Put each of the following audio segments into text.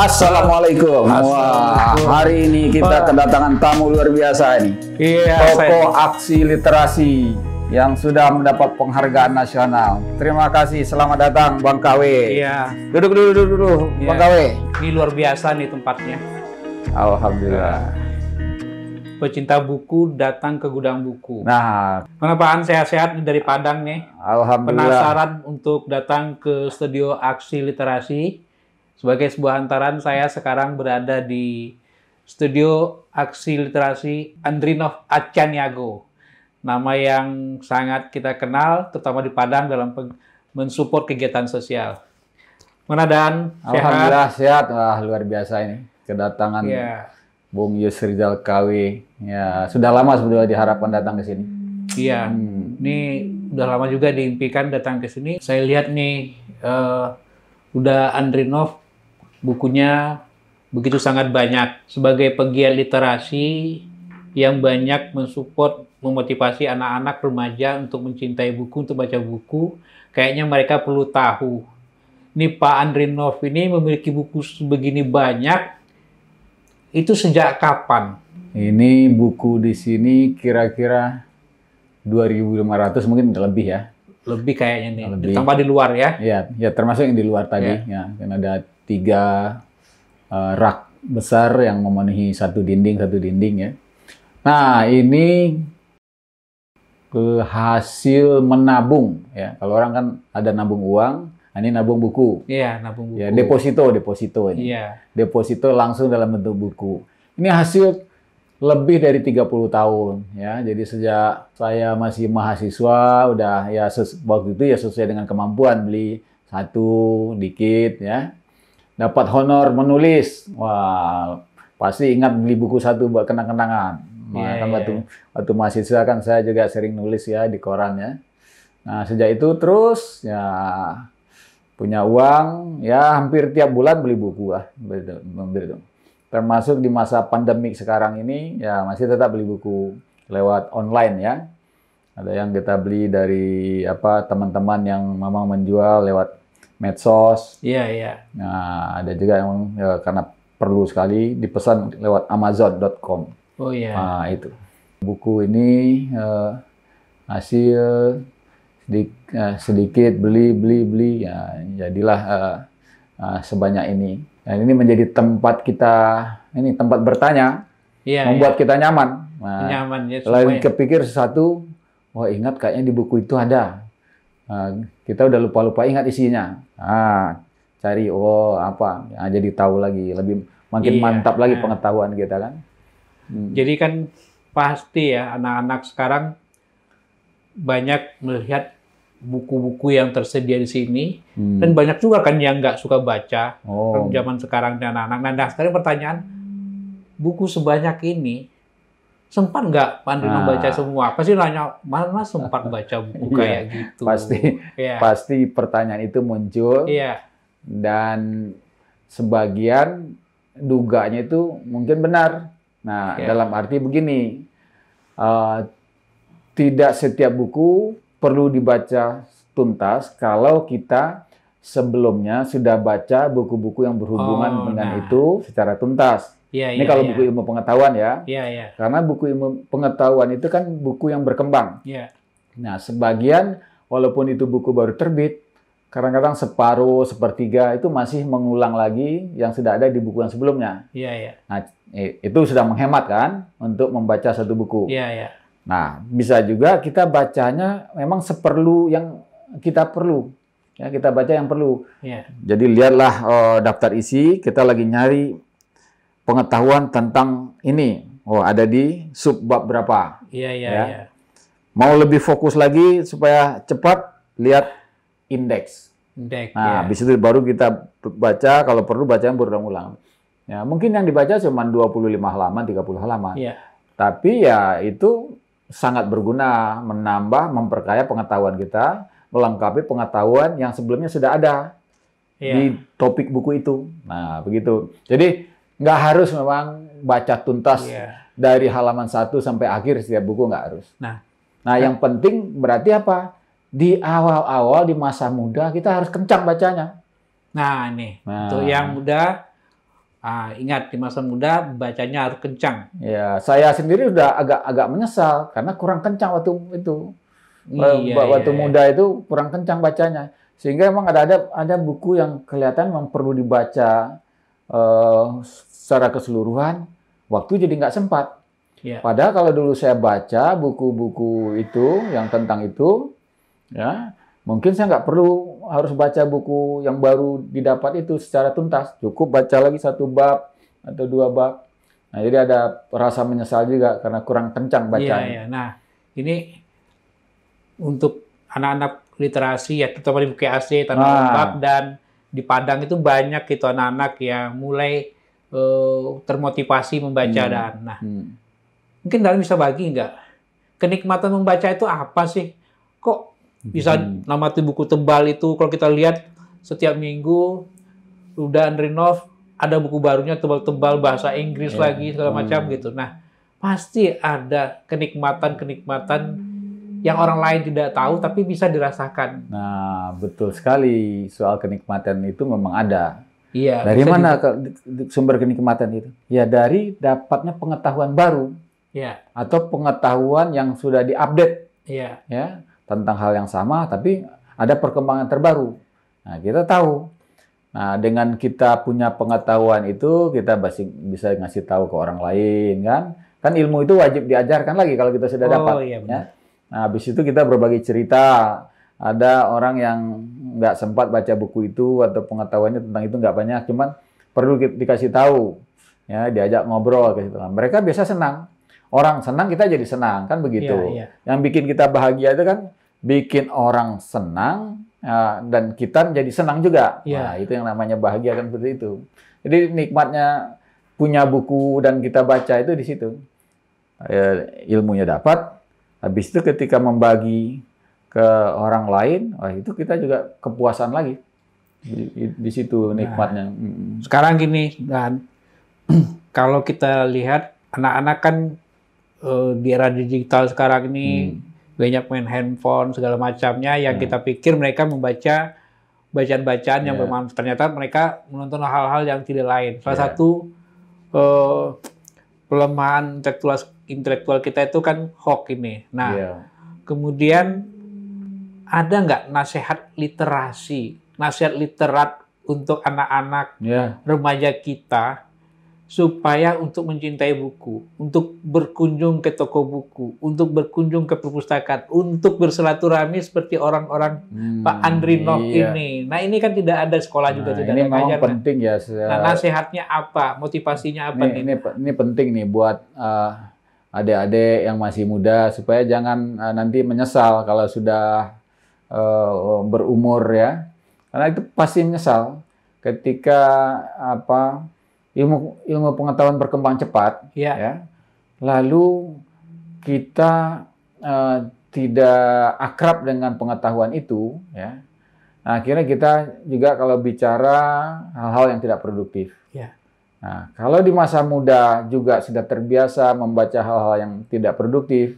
Assalamualaikum. Wah, hari ini kita kedatangan tamu luar biasa ini. Iya, Tokoh aksi literasi yang sudah mendapat penghargaan nasional. Terima kasih, selamat datang Bang KW. Iya. Duduk dulu, Iya. Bang KW. Ini luar biasa nih tempatnya. Alhamdulillah. Pecinta buku datang ke gudang buku. Nah, Kenapaan sehat-sehat dari Padang nih? alhamdulillah. Penasaran untuk datang ke studio aksi literasi? Sebagai sebuah hantaran, saya sekarang berada di studio aksi literasi Andrinov Acaniago. Nama yang sangat kita kenal, terutama di Padang dalam mensupport kegiatan sosial. Mana Dan? Alhamdulillah sehat. Wah, luar biasa ini. Kedatangan Iya. Bung Yusrizal KW. Ya, sudah lama sebetulnya diharapkan datang ke sini. Iya. Ini udah lama juga diimpikan datang ke sini. Saya lihat nih, udah Andrinov bukunya begitu sangat banyak. Sebagai pegiat literasi yang banyak mensupport, memotivasi anak-anak remaja untuk mencintai buku, untuk baca buku, kayaknya mereka perlu tahu. Ini Pak Andrinov ini memiliki buku sebegini banyak, itu sejak kapan? Ini buku di sini kira-kira 2.500 mungkin lebih ya. Lebih kayaknya nih, Lebih. ditambah di luar ya. Ya termasuk yang di luar tadi. Ya, kan ada 3 rak besar yang memenuhi satu dinding ya. Nah, ini hasil menabung ya. Kalau orang kan ada nabung uang, ini nabung buku. Iya, nabung buku. Ya, deposito ini. Iya. Deposito langsung dalam bentuk buku. Ini hasil lebih dari 30 tahun ya. Jadi sejak saya masih mahasiswa udah ya waktu itu ya sesuai dengan kemampuan beli satu dikit ya. Dapat honor menulis. Wah, pasti ingat beli buku satu buat kenang-kenangan. Nah, kan waktu mahasiswa kan saya juga sering nulis ya di koran ya. Nah, sejak itu terus ya punya uang ya hampir tiap bulan beli buku lah. Termasuk di masa pandemik sekarang ini ya masih tetap beli buku lewat online ya. Ada yang kita beli dari teman-teman yang memang menjual lewat medsos. Iya. Nah, ada juga yang ya, karena perlu sekali dipesan lewat Amazon.com. Oh iya. Nah, itu. Buku ini hasil sedikit beli ya jadilah sebanyak ini. Dan ini menjadi tempat kita tempat bertanya, membuat kita nyaman. Nah, nyaman ya. selain kepikir sesuatu, ingat kayaknya di buku itu ada. Kita udah lupa ingat isinya. Cari jadi tahu lagi, makin mantap lagi pengetahuan kita kan. Jadi kan pasti ya anak-anak sekarang banyak melihat buku-buku yang tersedia di sini dan banyak juga kan yang nggak suka baca zaman sekarang dan anak-anak. Nah, sekarang pertanyaan, buku sebanyak ini sempat nggak Pak Andrinov baca semua? Pasti nanya, mana sempat baca buku kayak gitu? Pasti pertanyaan itu muncul. Iya. Dan sebagian duganya itu mungkin benar. Nah, dalam arti begini, tidak setiap buku perlu dibaca tuntas kalau kita sebelumnya sudah baca buku-buku yang berhubungan dengan itu secara tuntas. Ini kalau buku ilmu pengetahuan ya. Iya. Karena buku ilmu pengetahuan itu kan buku yang berkembang. Iya. Nah, sebagian walaupun itu buku baru terbit, kadang-kadang separuh, sepertiga itu masih mengulang lagi yang sudah ada di buku yang sebelumnya. Iya. Nah, itu sudah menghemat kan untuk membaca satu buku. Iya. Nah, bisa juga kita bacanya memang seperlu yang kita perlu. Ya, kita baca yang perlu. Iya. Jadi lihatlah daftar isi, kita lagi nyari pengetahuan tentang ini. Ada di subbab berapa. Iya. Mau lebih fokus lagi supaya cepat, lihat indeks. Nah, habis itu baru kita baca, kalau perlu baca yang berulang-ulang. Ya, mungkin yang dibaca cuma 25 halaman, 30 halaman. Iya. Tapi ya itu sangat berguna, menambah, memperkaya pengetahuan kita, melengkapi pengetahuan yang sebelumnya sudah ada di topik buku itu. Nah, begitu. Jadi, nggak harus memang baca tuntas dari halaman 1 sampai akhir setiap buku, nggak harus. Nah, yang penting berarti apa? Di awal-awal, di masa muda, kita harus kencang bacanya. Nah, ini. Untuk yang muda, Ingat, di masa muda bacanya harus kencang. Ya, saya sendiri udah agak menyesal karena kurang kencang waktu itu. Waktu muda itu kurang kencang bacanya. Sehingga emang ada buku yang kelihatan memang perlu dibaca secara keseluruhan, waktu jadi nggak sempat. Yeah. Padahal kalau dulu saya baca buku-buku itu yang tentang itu, ya mungkin saya nggak perlu harus baca buku yang baru didapat itu secara tuntas. Cukup baca lagi 1 bab atau 2 bab. Nah, jadi ada rasa menyesal juga karena kurang kencang bacanya. Iya. Nah, ini untuk anak-anak literasi ya, terutama di BKAC, Tanah Ombak, dan di Padang itu banyak itu anak-anak yang mulai termotivasi membaca. Mungkin Dalam bisa bagi nggak? Kenikmatan membaca itu apa sih? Kok bisa namati buku tebal itu? Kalau kita lihat setiap minggu, udah Andrinov ada buku barunya tebal-tebal bahasa Inggris lagi segala macam gitu. Nah, pasti ada kenikmatan-kenikmatan yang orang lain tidak tahu tapi bisa dirasakan. Nah, betul sekali, soal kenikmatan itu memang ada. Iya. Dari mana sumber kenikmatan itu? Ya dari dapatnya pengetahuan baru. Ya. Atau pengetahuan yang sudah diupdate. Ya. Ya, tentang hal yang sama tapi ada perkembangan terbaru. Nah, kita tahu. Nah, dengan kita punya pengetahuan itu kita bisa ngasih tahu ke orang lain, kan? Kan ilmu itu wajib diajarkan lagi kalau kita sudah dapat. Iya, ya. Nah, habis itu kita berbagi cerita. Ada orang yang nggak sempat baca buku itu atau pengetahuannya tentang itu nggak banyak, cuman perlu dikasih tahu, ya, diajak ngobrol ke situ. Mereka biasa senang. Orang senang kita jadi senang, kan begitu. Yang bikin kita bahagia itu kan bikin orang senang dan kita jadi senang juga. Nah, itu yang namanya bahagia kan seperti itu. Jadi nikmatnya punya buku dan kita baca itu di situ. Ilmunya dapat. Habis itu ketika membagi ke orang lain, itu kita juga kepuasan lagi. Di situ nikmatnya. Sekarang gini, Dan, kalau kita lihat anak-anak kan di era digital sekarang ini banyak main handphone segala macamnya yang kita pikir mereka membaca bacaan-bacaan yang bermanfaat. Ternyata mereka menonton hal-hal yang tidak lain. Salah satu pelemahan intelektual kita itu kan hoax ini. Nah, kemudian ada nggak nasihat literasi, nasihat literat untuk anak-anak remaja kita supaya untuk mencintai buku, untuk berkunjung ke toko buku, untuk berkunjung ke perpustakaan, untuk bersilaturahmi seperti orang-orang Pak Andrinov ini. Nah, ini kan tidak ada sekolah juga, tidak ada memang penting ya. Nah, nasihatnya apa? Motivasinya apa nih? Ini penting nih buat adik-adik yang masih muda supaya jangan nanti menyesal kalau sudah berumur ya. Karena itu pasti menyesal ketika ilmu pengetahuan berkembang cepat, ya. Lalu kita tidak akrab dengan pengetahuan itu, ya. Nah, akhirnya kita juga kalau bicara hal-hal yang tidak produktif. Nah, kalau di masa muda juga sudah terbiasa membaca hal-hal yang tidak produktif,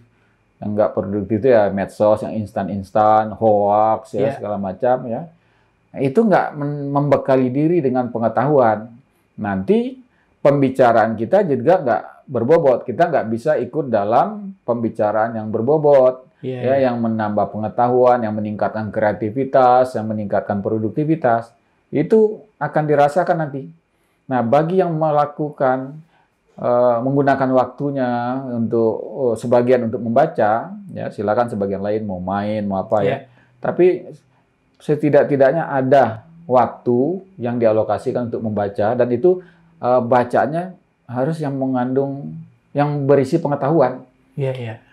yang nggak produktif itu ya medsos yang instan-instan, hoax, ya segala macam, ya. Nah, itu nggak membekali diri dengan pengetahuan. Nanti pembicaraan kita juga nggak berbobot. Kita nggak bisa ikut dalam pembicaraan yang berbobot, yang menambah pengetahuan, yang meningkatkan kreativitas, yang meningkatkan produktivitas. Itu akan dirasakan nanti. Nah, bagi yang melakukan menggunakan waktunya untuk sebagian untuk membaca, ya silakan, sebagian lain mau main, mau apa ya. Tapi setidak-tidaknya ada waktu yang dialokasikan untuk membaca, dan itu bacaannya harus yang mengandung, yang berisi pengetahuan.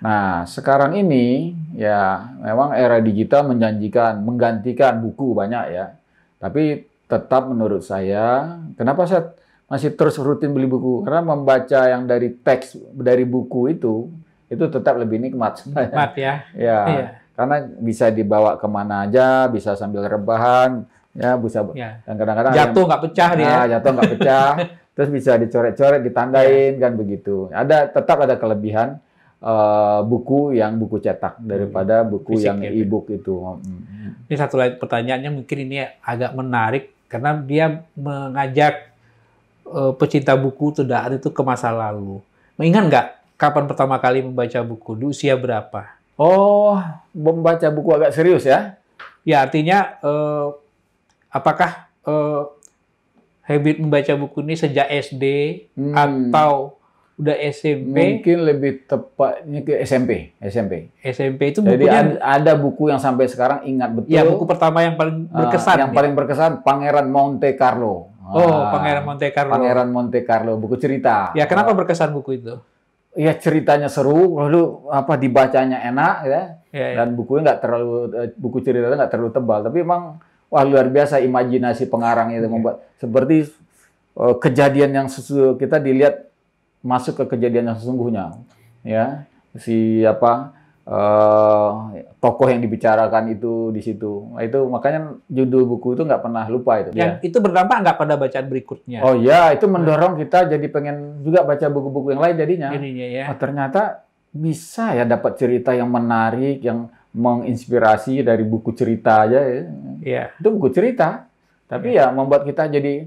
Nah, sekarang ini ya memang era digital menggantikan buku banyak ya. Tapi tetap menurut saya, kenapa saya masih terus rutin beli buku? Karena membaca yang dari teks, dari buku itu tetap lebih nikmat. Nikmat ya. Karena bisa dibawa kemana aja, bisa sambil rebahan, ya bisa. Dan kadang-kadang jatuh nggak pecah dia. Jatuh nggak pecah, terus bisa dicoret-coret, ditandain kan begitu. Tetap ada kelebihan buku cetak daripada buku fisik, yang e-book itu. Ini satu lagi pertanyaannya, mungkin ini agak menarik karena dia mengajak pecinta buku itu ke masa lalu. Ingat nggak kapan pertama kali membaca buku? Di usia berapa? Oh, membaca buku agak serius ya? Ya, artinya apakah habit membaca buku ini sejak SD atau udah SMP? Mungkin lebih tepatnya ke SMP. SMP itu Jadi bukunya ada buku yang sampai sekarang ingat betul. ya, buku pertama yang paling berkesan. Yang paling berkesan Pangeran Monte Carlo. Pangeran Monte Carlo. Pangeran Monte Carlo, buku cerita. Ya, kenapa berkesan buku itu? Ya ceritanya seru, lalu dibacanya enak ya. Dan bukunya nggak terlalu buku ceritanya nggak terlalu tebal, tapi emang wah luar biasa imajinasi pengarang itu membuat seperti kejadian yang kita dilihat masuk ke kejadian yang sesungguhnya. Ya, tokoh yang dibicarakan itu di situ. Nah, itu makanya judul buku itu nggak pernah lupa itu. Yang itu berdampak nggak pada bacaan berikutnya? Oh ya, itu mendorong kita jadi pengen juga baca buku-buku yang lain jadinya. Ya. Oh, ternyata bisa ya dapat cerita yang menarik, yang menginspirasi dari buku cerita aja. Ya. Itu buku cerita, tapi ya membuat kita jadi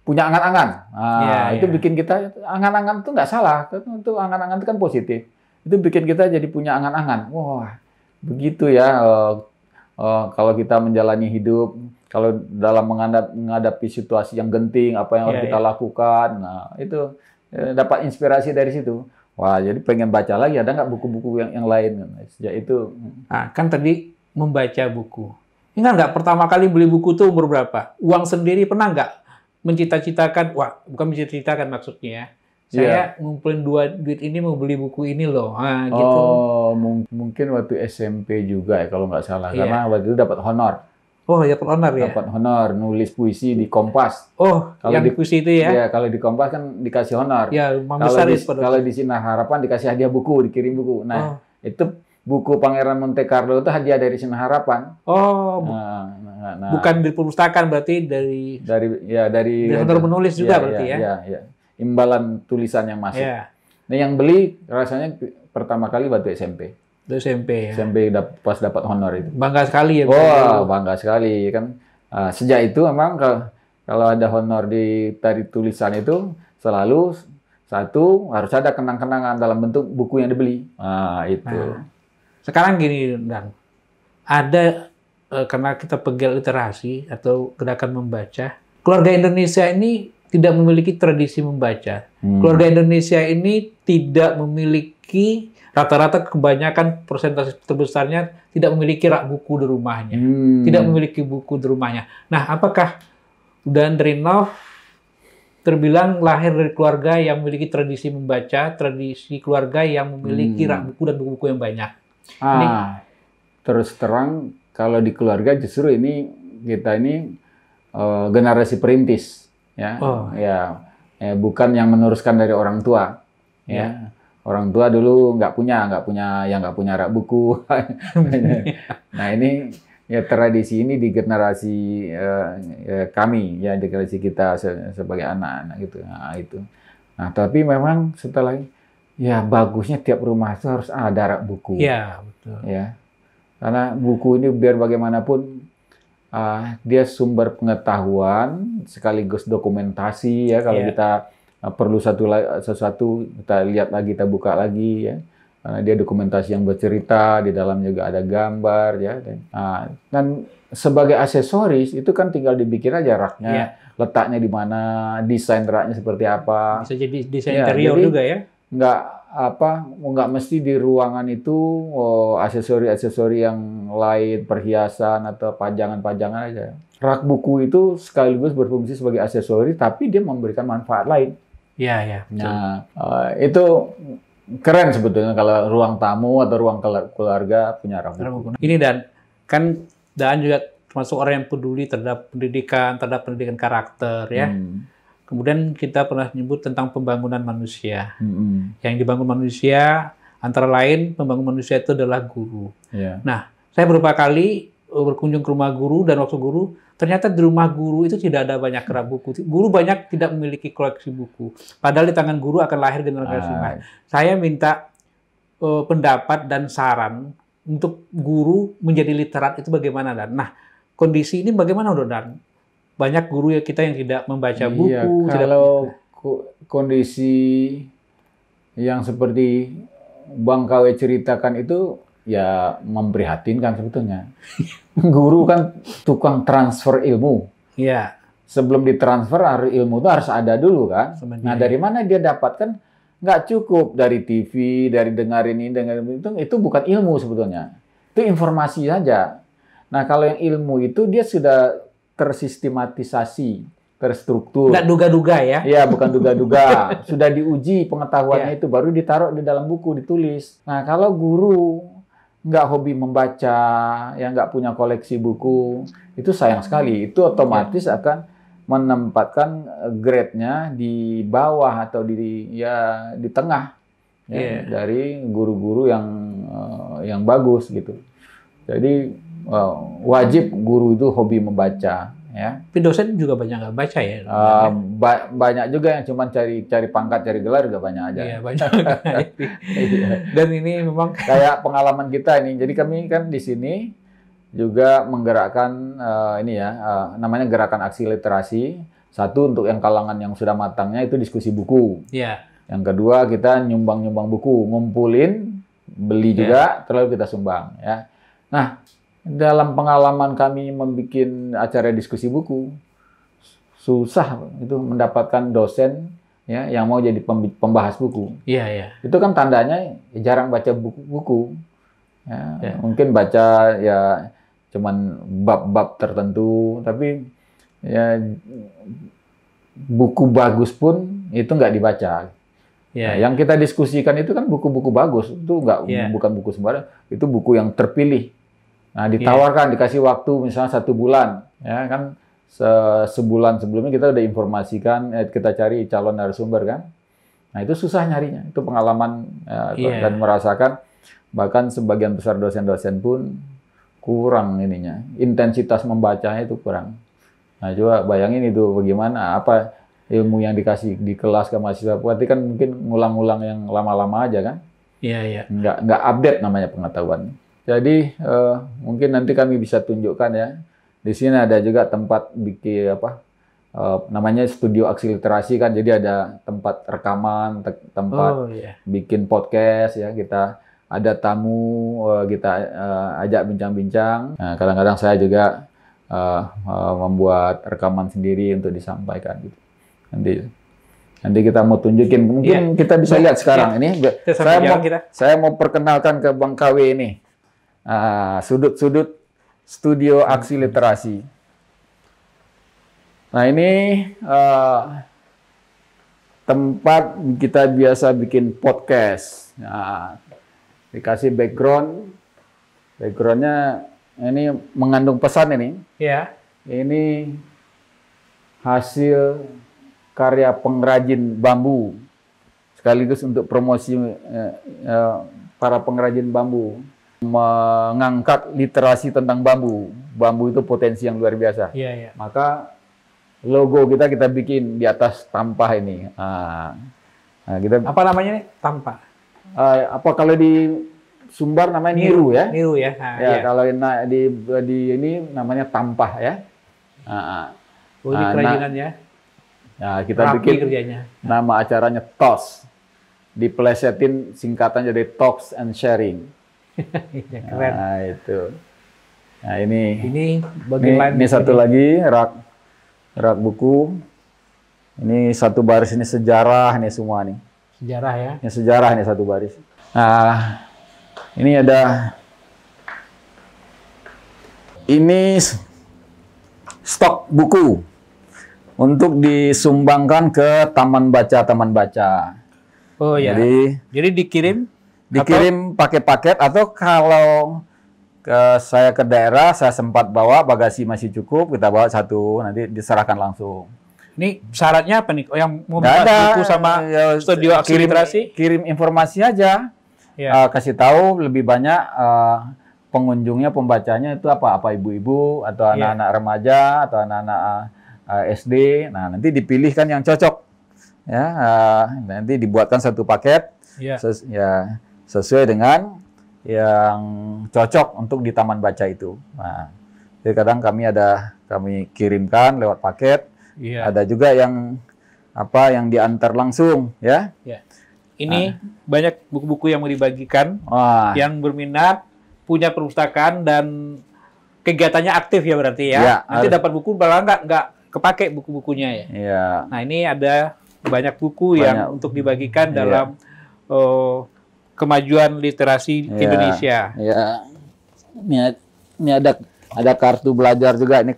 punya angan-angan. Itu bikin kita angan-angan itu nggak salah. Itu angan-angan itu kan positif. Itu bikin kita jadi punya angan-angan. Wah, begitu ya. Kalau kita menjalani hidup, kalau dalam menghadapi situasi yang genting, apa yang harus kita lakukan, nah itu dapat inspirasi dari situ. Wah, jadi pengen baca lagi. Ada nggak buku-buku yang lain? Sejak itu. Nah, kan tadi membaca buku. Ingat nggak pertama kali beli buku itu umur berapa? Uang sendiri pernah nggak mencita-citakan? Wah, bukan mencita-citakan maksudnya ya. Saya ngumpulin duit ini mau beli buku ini loh. Gitu. Oh, mungkin waktu SMP juga ya kalau nggak salah. Karena waktu itu dapat honor. Oh, dapat honor ya? Dapat honor, nulis puisi di Kompas. Oh, kalau yang puisi itu ya? Iya, kalau di Kompas kan dikasih honor. Ya, kalau di Sinar Harapan dikasih hadiah buku, dikirim buku. Nah, itu buku Pangeran Monte Carlo itu hadiah dari Sinar Harapan. Oh, bukan di perpustakaan berarti dari honor menulis juga berarti ya? Iya. Imbalan tulisan yang masuk. Nah, yang beli rasanya pertama kali waktu SMP. SMP ya. SMP pas dapat honor itu. Bangga sekali ya. Wah, bangga sekali kan. Sejak itu memang kalau ada honor dari tulisan itu selalu satu harus ada kenang-kenangan dalam bentuk buku yang dibeli. Itu. Sekarang gini, Dan. Ada karena kita pegiat literasi atau gerakan membaca, keluarga Indonesia ini tidak memiliki tradisi membaca. Keluarga Indonesia ini tidak memiliki, rata-rata kebanyakan persentase terbesarnya tidak memiliki rak buku di rumahnya. Tidak memiliki buku di rumahnya. Nah, apakah Andrinov terbilang lahir dari keluarga yang memiliki tradisi membaca, tradisi keluarga yang memiliki rak buku dan buku-buku yang banyak? Terus terang, kalau di keluarga justru kita ini generasi perintis. Bukan yang meneruskan dari orang tua. Orang tua dulu nggak punya rak buku. Nah, ini ya tradisi ini di generasi kami ya, di generasi kita sebagai anak-anak gitu. Nah, itu. Nah, tapi memang setelah ya bagusnya tiap rumah itu harus ada rak buku. Iya, betul. Ya. Karena buku ini biar bagaimanapun dia sumber pengetahuan sekaligus dokumentasi ya. Kalau kita perlu sesuatu kita lihat lagi, kita buka lagi ya. Karena dia dokumentasi yang bercerita, di dalam juga ada gambar ya. Dan sebagai aksesoris itu kan tinggal dibikin aja raknya, letaknya di mana, desain raknya seperti apa. Bisa jadi desain interior juga ya. Nggak mesti di ruangan itu aksesori yang lain, perhiasan atau pajangan-pajangan aja. Rak buku itu sekaligus berfungsi sebagai aksesori, tapi dia memberikan manfaat lain. Iya. Nah, itu keren sebetulnya kalau ruang tamu atau ruang keluarga punya rak buku. Ini Dan juga termasuk orang yang peduli terhadap pendidikan karakter ya. Kemudian kita pernah menyebut tentang pembangunan manusia. Yang dibangun manusia, antara lain pembangun manusia itu adalah guru. Nah, saya beberapa kali berkunjung ke rumah guru, dan waktu guru, ternyata di rumah guru itu tidak ada banyak rak buku. Guru banyak tidak memiliki koleksi buku. Padahal di tangan guru akan lahir generasi. Saya minta pendapat dan saran untuk guru menjadi literat itu bagaimana, Dan? Nah, kondisi ini bagaimana, Dan? banyak guru ya kita yang tidak membaca Iya, buku. kalau kondisi yang seperti Bang KW ceritakan itu ya memprihatinkan sebetulnya. Guru kan tukang transfer ilmu. Iya. Sebelum ditransfer ilmu itu harus ada dulu kan. Sebenarnya. Nah dari mana dia dapatkan? Nggak cukup dari TV, dari dengerin ini, dengerin itu bukan ilmu sebetulnya. Itu informasi saja. Nah kalau yang ilmu itu dia sudah tersistematisasi, terstruktur. Nggak duga-duga ya? Iya, bukan duga-duga. Sudah diuji pengetahuannya itu, baru ditaruh di dalam buku, ditulis. Nah, kalau guru nggak hobi membaca, yang nggak punya koleksi buku, itu sayang sekali. Itu otomatis akan menempatkan grade-nya di bawah atau di tengah ya, dari guru-guru yang bagus gitu. Jadi wajib guru itu hobi membaca. Ya. Tapi dosen juga banyak nggak baca ya? Banyak juga yang cuma cari pangkat, cari gelar juga banyak aja. Iya, banyak. Dan ini memang kayak pengalaman kita ini. Jadi kami kan di sini juga menggerakkan namanya gerakan aksi literasi. Satu untuk yang kalangan yang sudah matangnya itu diskusi buku. Iya. Yang kedua kita nyumbang buku, ngumpulin, beli juga, terlalu kita sumbang. Ya. Nah, dalam pengalaman kami membuat acara diskusi buku, susah itu mendapatkan dosen ya yang mau jadi pembahas buku. Iya, iya. Itu kan tandanya jarang baca buku. Ya, mungkin baca ya cuman bab-bab tertentu, tapi ya buku bagus pun itu nggak dibaca. Ya, yang kita diskusikan itu kan buku-buku bagus, itu bukan buku sembarang, itu buku yang terpilih. Nah, ditawarkan, dikasih waktu misalnya 1 bulan, ya kan sebulan sebelumnya kita udah informasikan, kita cari calon narasumber kan. Nah, itu susah nyarinya, itu pengalaman dan merasakan bahkan sebagian besar dosen-dosen pun kurang ininya, intensitas membacanya itu kurang. Nah, coba bayangin itu bagaimana, apa ilmu yang dikasih di kelas ke mahasiswa, berarti kan mungkin ngulang-ngulang yang lama-lama aja kan? Iya, iya. Nggak update namanya pengetahuan. Jadi mungkin nanti kami bisa tunjukkan ya. Di sini ada juga tempat bikin namanya studio aksi literasi kan. Jadi ada tempat rekaman, tempat bikin podcast ya. Kita ada tamu, kita ajak bincang-bincang. Nah, kadang-kadang saya juga membuat rekaman sendiri untuk disampaikan gitu. Nanti kita mau tunjukin, mungkin kita bisa lihat sekarang ini. Saya mau perkenalkan ke Bang KW ini. Sudut-sudut studio aksi literasi. Nah, ini tempat kita biasa bikin podcast. Nah, dikasih backgroundnya ini mengandung pesan ini. Iya. Ini hasil karya pengrajin bambu, sekaligus untuk promosi para pengrajin bambu, mengangkat literasi tentang bambu. Bambu itu potensi yang luar biasa. Iya, iya. Maka logo kita bikin di atas tampah ini. Apa namanya nih? Tampah. Apa kalau di Sumbar namanya niru ya? Niru ya. Ya, kalau di ini namanya tampah ya. Ini kerajinannya. Nah, kita bikin kerjanya. Nama acaranya TOS. Diplesetin singkatan jadi Talks and Sharing. Keren. Nah, itu. Nah, ini satu lagi rak buku. Ini satu baris ini sejarah ini semua nih. Sejarah ya. Ini sejarah nih satu baris. Nah, ini ada stok buku untuk disumbangkan ke taman baca. Oh ya. Jadi dikirim pakai paket, atau kalau saya ke daerah, saya sempat bawa bagasi masih cukup, kita bawa satu, nanti diserahkan langsung. Ini syaratnya apa nih? Yang mau bahas buku sama studio aksi literasi? Kirim informasi aja. Ya. Kasih tahu lebih banyak pengunjungnya, pembacanya itu apa ibu-ibu atau anak-anak remaja atau anak-anak SD. Nah, nanti dipilihkan yang cocok. Ya, nanti dibuatkan satu paket sesuai dengan yang cocok untuk di taman baca itu. Nah, Jadi kadang kami kirimkan lewat paket. Iya. Ada juga yang yang diantar langsung, ya. Ya. Ini banyak buku-buku yang mau dibagikan. Wah. Yang berminat, punya perpustakaan dan kegiatannya aktif ya berarti ya. Ya, Nanti dapat buku malah nggak kepake buku-bukunya ya. Iya. Nah ini ada banyak buku yang untuk dibagikan dalam kemajuan literasi Indonesia. Iya. Ini ada kartu belajar juga. Ini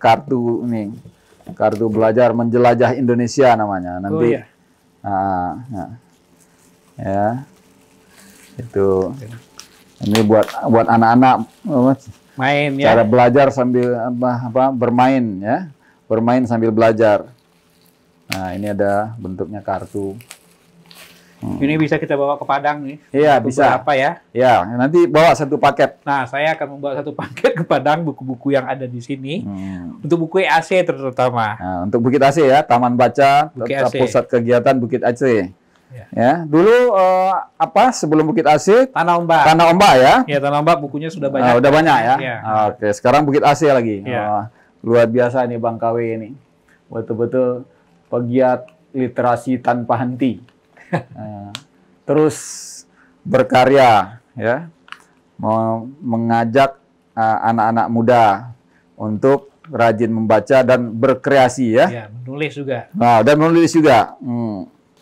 kartu belajar menjelajah Indonesia namanya. Nanti. Ya. Itu. Ini buat anak-anak main ya. Cara belajar sambil bermain ya. Bermain sambil belajar. Nah, ini ada bentuknya kartu. Ini bisa kita bawa ke Padang nih. Iya, bisa. Apa ya? Ya, nanti bawa satu paket. Nah, saya akan membawa satu paket ke Padang buku-buku yang ada di sini. Untuk buku AC terutama. Nah, untuk Bukit AC ya, Taman Baca, Pusat Kegiatan Bukit AC. Ya, dulu sebelum Bukit AC? Tanah Ombak. Tanah Ombak ya? Ya, Tanah Ombak bukunya sudah banyak. Udah banyak ya? Ya. Oke, sekarang Bukit AC lagi. Ya. Luar biasa nih Bang KW ini. Betul-betul pegiat literasi tanpa henti. Terus berkarya ya, mengajak anak-anak muda untuk rajin membaca dan berkreasi ya. Ya, menulis juga. Nah, dan menulis juga.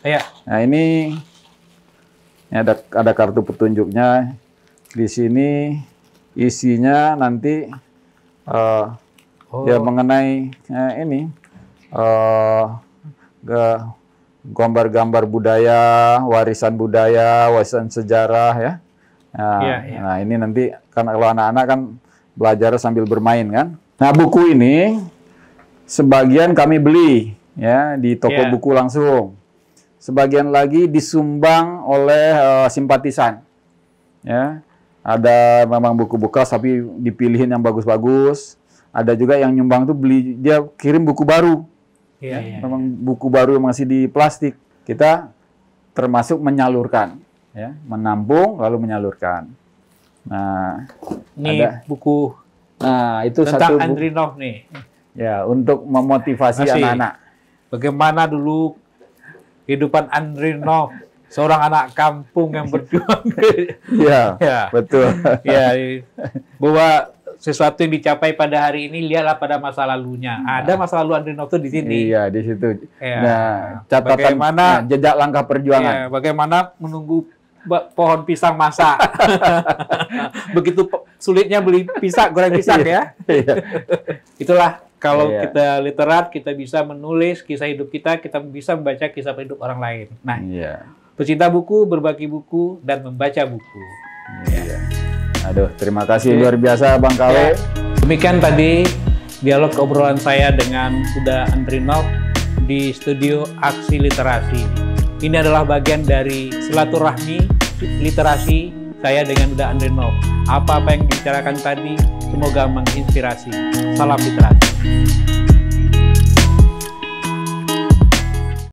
Ya. Nah, ini ada kartu petunjuknya. Di sini isinya nanti ya mengenai gambar-gambar budaya, warisan sejarah ya. Nah, ini nanti kan kalau anak-anak kan belajar sambil bermain kan. Nah, buku ini sebagian kami beli ya di toko buku langsung. Sebagian lagi disumbang oleh simpatisan. Ya. Ada memang buku bekas tapi dipilihin yang bagus-bagus. Ada juga yang nyumbang tuh dia kirim buku baru. Memang buku baru yang masih di plastik. Kita termasuk menyalurkan, ya, menampung lalu menyalurkan. Nah, ini ada buku. Nah, itu tentang satu Andrinov nih. Ya, untuk memotivasi anak-anak. Bagaimana dulu kehidupan Andrinov, seorang anak kampung yang berjuang. Ya, betul. Ya, bahwa sesuatu yang dicapai pada hari ini lihatlah pada masa lalunya. Ada masa lalu Andrinov itu di sini. Iya, di situ. Ya. Nah, catatan jejak langkah perjuangan. Ya, bagaimana menunggu pohon pisang masak. Begitu sulitnya beli goreng pisang ya. Itulah kalau kita literat, kita bisa menulis kisah hidup kita bisa membaca kisah hidup orang lain. Nah, pecinta buku, berbagi buku, dan membaca buku. Aduh, terima kasih luar biasa Bang KW. Demikian tadi dialog obrolan saya dengan Uda Andrinov di studio Aksi Literasi. Ini adalah bagian dari silaturahmi literasi saya dengan Uda Andrinov. Apa-apa yang dibicarakan tadi semoga menginspirasi. Salam literasi.